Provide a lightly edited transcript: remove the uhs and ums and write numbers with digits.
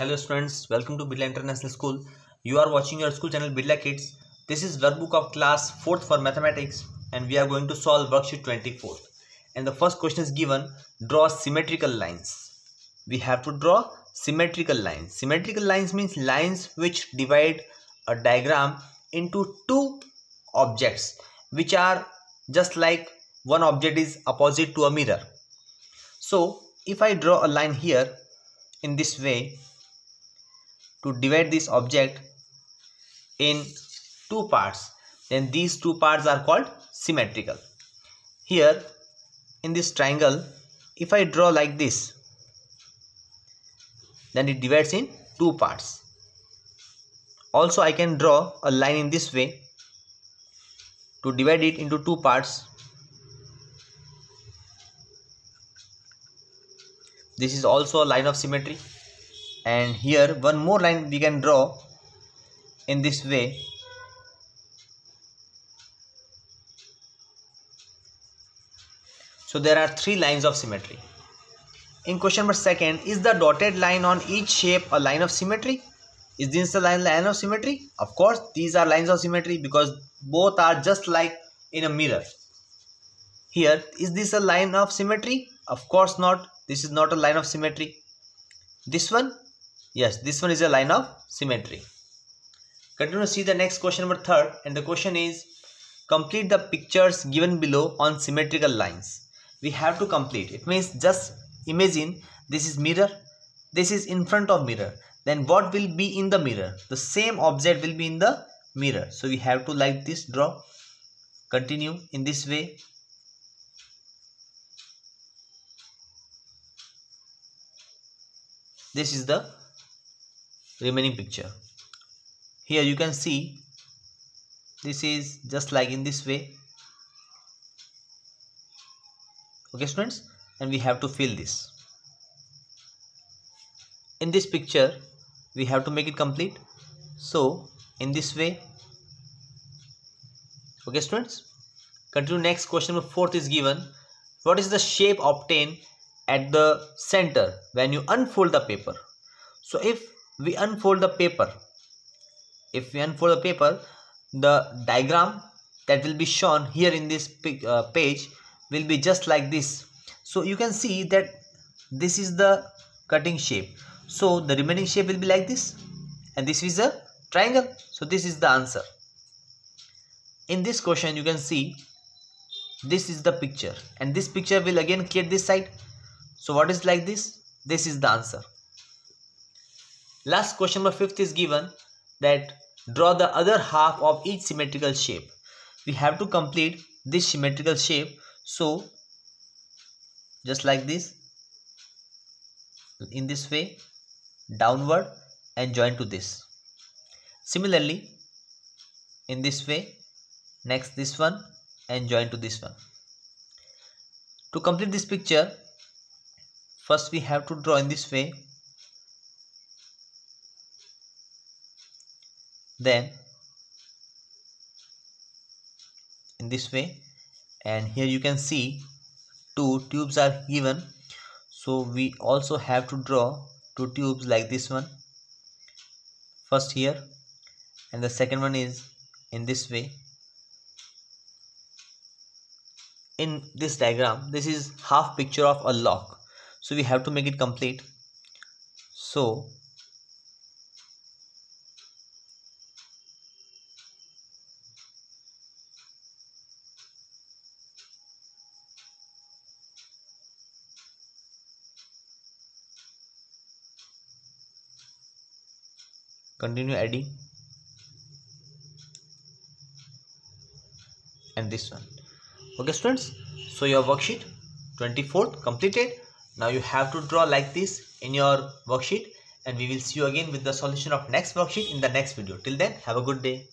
Hello students, welcome to Birla International School. You are watching your school channel Birla Kids. This is workbook of class 4th for mathematics and we are going to solve worksheet 24. And the first question is given, draw symmetrical lines. We have to draw symmetrical lines. Symmetrical lines means lines which divide a diagram into two objects which are just like one object is opposite to a mirror. So if I draw a line here in this way to divide this object in two parts, then these two parts are called symmetrical. Here in this triangle, if I draw like this, then it divides in two parts. Also I can draw a line in this way to divide it into two parts. This is also a line of symmetry. And here one more line we can draw in this way. So there are three lines of symmetry. In question number 2, is the dotted line on each shape a line of symmetry? Is this a line of symmetry? Of course, these are lines of symmetry because both are just like in a mirror. Here, is this a line of symmetry? Of course not. This is not a line of symmetry. This one? Yes, this one is a line of symmetry. Continue to see the next question number 3, and the question is, complete the pictures given below on symmetrical lines. We have to complete. It means just imagine this is mirror, this is in front of mirror. Then what will be in the mirror? The same object will be in the mirror. So we have to like this draw. Continue in this way. This is the remaining picture. Here you can see this is just like in this way. Okay students, and we have to fill this. In this picture we have to make it complete. So in this way. Okay students, continue. Next question number 4 is given. What is the shape obtained at the center when you unfold the paper? So if we unfold the paper, the diagram that will be shown here in this page will be just like this. So you can see that this is the cutting shape. So the remaining shape will be like this, and this is a triangle. So this is the answer. In this question you can see this is the picture, and this picture will again create this side. So what is like this? This is the answer. Last question number 5 is given, that draw the other half of each symmetrical shape. We have to complete this symmetrical shape. So just like this, in this way, downward and join to this. Similarly in this way, next this one and join to this one. To complete this picture, first we have to draw in this way, then in this way, and here you can see two tubes are given. So we also have to draw two tubes like this one, first here, and the second one is in this way. In this diagram, this is half picture of a lock, so we have to make it complete. So continue adding, and this one. Okay students, so your worksheet 24th completed. Now you have to draw like this in your worksheet, and we will see you again with the solution of next worksheet in the next video. Till then, have a good day.